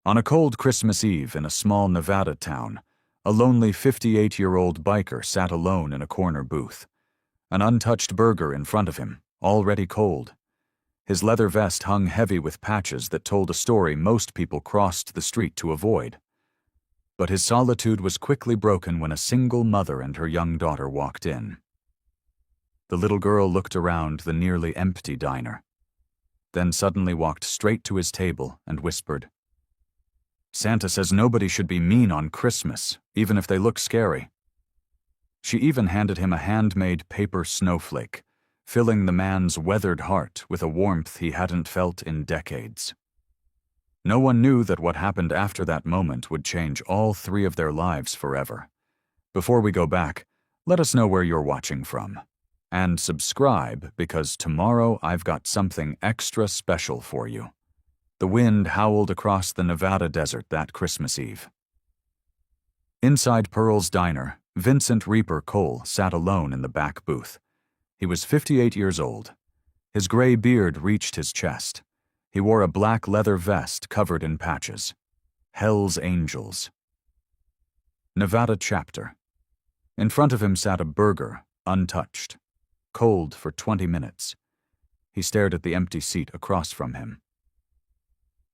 On a cold Christmas Eve in a small Nevada town, a lonely 58-year-old biker sat alone in a corner booth. An untouched burger in front of him, already cold. His leather vest hung heavy with patches that told a story most people crossed the street to avoid. But his solitude was quickly broken when a single mother and her young daughter walked in. The little girl looked around the nearly empty diner, then suddenly walked straight to his table and whispered, "Santa says nobody should be mean on Christmas, even if they look scary." She even handed him a handmade paper snowflake, filling the man's weathered heart with a warmth he hadn't felt in decades. No one knew that what happened after that moment would change all three of their lives forever. Before we go back, let us know where you're watching from. And subscribe, because tomorrow I've got something extra special for you. The wind howled across the Nevada desert that Christmas Eve. Inside Pearl's diner, Vincent Reaper Cole sat alone in the back booth. He was 58 years old. His gray beard reached his chest. He wore a black leather vest covered in patches. Hell's Angels. Nevada chapter. In front of him sat a burger, untouched, cold for 20 minutes. He stared at the empty seat across from him.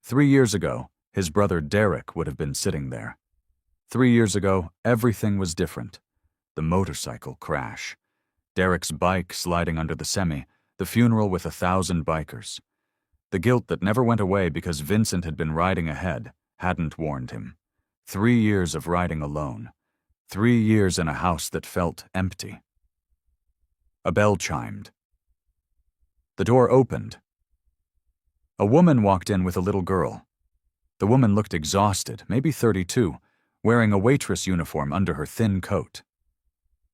3 years ago, his brother Derek would have been sitting there. 3 years ago, everything was different. The motorcycle crash, Derek's bike sliding under the semi, the funeral with 1,000 bikers. The guilt that never went away because Vincent had been riding ahead hadn't warned him. 3 years of riding alone. 3 years in a house that felt empty. A bell chimed. The door opened. A woman walked in with a little girl. The woman looked exhausted, maybe 32, wearing a waitress uniform under her thin coat.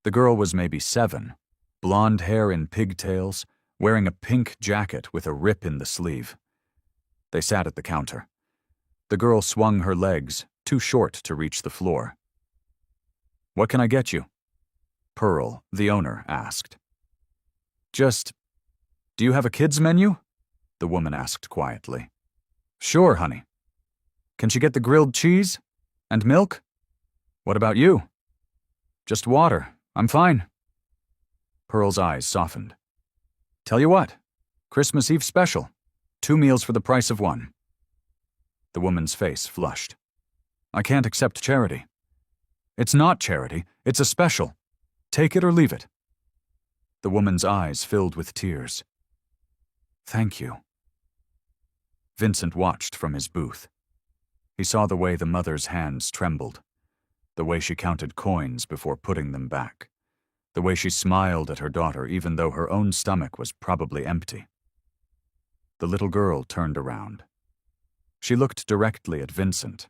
The girl was maybe 7, blonde hair in pigtails, wearing a pink jacket with a rip in the sleeve. They sat at the counter. The girl swung her legs, too short to reach the floor. "What can I get you?" Pearl, the owner, asked. Do you have a kids menu?" the woman asked quietly. "Sure, honey." "Can she get the grilled cheese? And milk?" "What about you?" "Just water. I'm fine." Pearl's eyes softened. "Tell you what, Christmas Eve special. 2 meals for the price of 1. The woman's face flushed. "I can't accept charity." "It's not charity. It's a special. Take it or leave it." The woman's eyes filled with tears. "Thank you." Vincent watched from his booth. He saw the way the mother's hands trembled, the way she counted coins before putting them back, the way she smiled at her daughter even though her own stomach was probably empty. The little girl turned around. She looked directly at Vincent.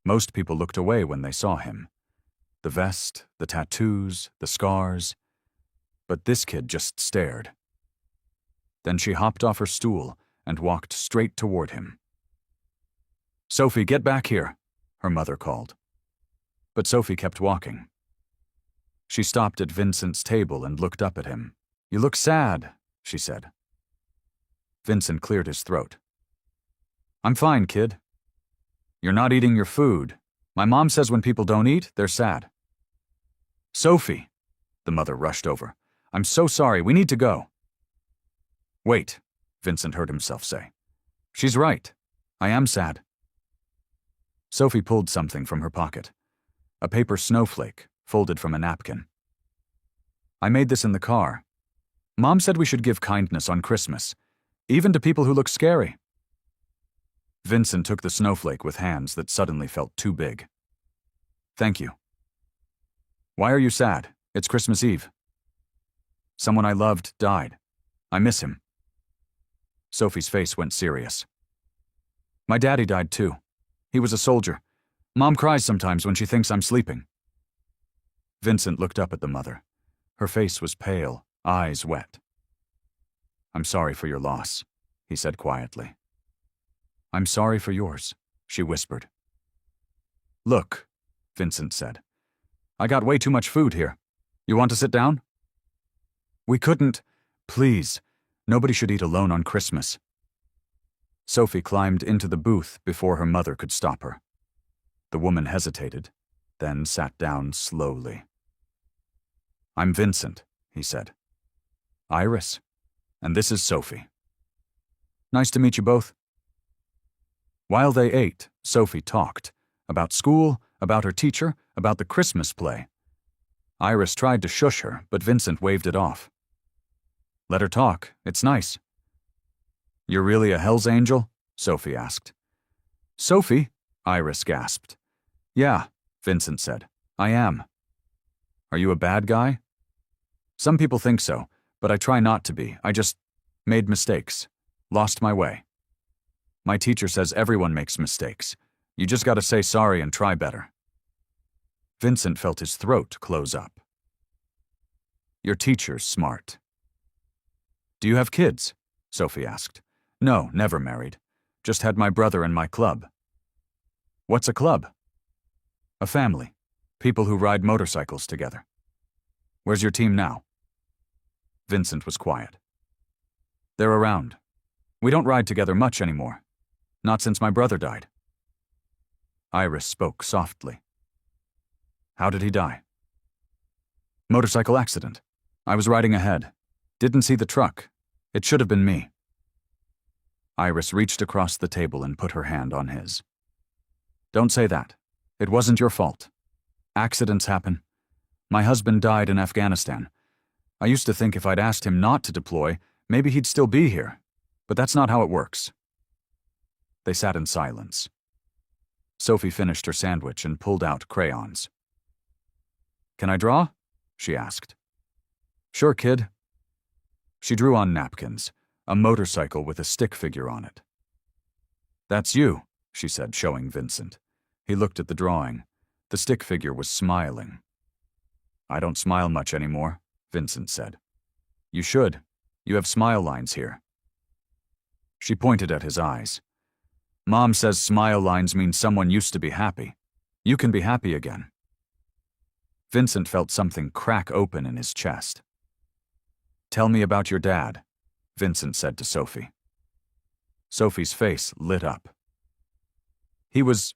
Most people looked away when they saw him. The vest, the tattoos, the scars. But this kid just stared. Then she hopped off her stool and walked straight toward him. "Sophie, get back here," her mother called. But Sophie kept walking. She stopped at Vincent's table and looked up at him. "You look sad," she said. Vincent cleared his throat. "I'm fine, kid." "You're not eating your food. My mom says when people don't eat, they're sad." "Sophie," the mother rushed over. "I'm so sorry. We need to go." "Wait," Vincent heard himself say. "She's right. I am sad." Sophie pulled something from her pocket. A paper snowflake, folded from a napkin. "I made this in the car. Mom said we should give kindness on Christmas, even to people who look scary." Vincent took the snowflake with hands that suddenly felt too big. "Thank you." "Why are you sad? It's Christmas Eve." "Someone I loved died. I miss him." Sophie's face went serious. "My daddy died too. He was a soldier. Mom cries sometimes when she thinks I'm sleeping." Vincent looked up at the mother. Her face was pale, eyes wet. "I'm sorry for your loss," he said quietly. "I'm sorry for yours," she whispered. "Look," Vincent said. "I got way too much food here. You want to sit down?" "We couldn't. Please, nobody should eat alone on Christmas." Sophie climbed into the booth before her mother could stop her. The woman hesitated, then sat down slowly. "I'm Vincent," he said. "Iris, and this is Sophie. Nice to meet you both." While they ate, Sophie talked about school, about her teacher, about the Christmas play. Iris tried to shush her, but Vincent waved it off. "Let her talk. It's nice." "You're really a Hell's Angel?" Sophie asked. "Sophie?" Iris gasped. "Yeah," Vincent said. "I am." "Are you a bad guy?" "Some people think so, but I try not to be. I just made mistakes. Lost my way. My teacher says everyone makes mistakes. You just gotta say sorry and try better." Vincent felt his throat close up. "Your teacher's smart." "Do you have kids?" Sophie asked. "No, never married. Just had my brother and my club." "What's a club?" "A family. People who ride motorcycles together." "Where's your team now?" Vincent was quiet. "They're around. We don't ride together much anymore. Not since my brother died." Iris spoke softly. "How did he die?" "Motorcycle accident. I was riding ahead. Didn't see the truck. It should have been me." Iris reached across the table and put her hand on his. "Don't say that. It wasn't your fault. Accidents happen. My husband died in Afghanistan. I used to think if I'd asked him not to deploy, maybe he'd still be here. But that's not how it works." They sat in silence. Sophie finished her sandwich and pulled out crayons. "Can I draw?" she asked. "Sure, kid." She drew on napkins, a motorcycle with a stick figure on it. "That's you," she said, showing Vincent. He looked at the drawing. The stick figure was smiling. "I don't smile much anymore," Vincent said. "You should. You have smile lines here." She pointed at his eyes. "Mom says smile lines mean someone used to be happy. You can be happy again." Vincent felt something crack open in his chest. "Tell me about your dad," Vincent said to Sophie. Sophie's face lit up. "He was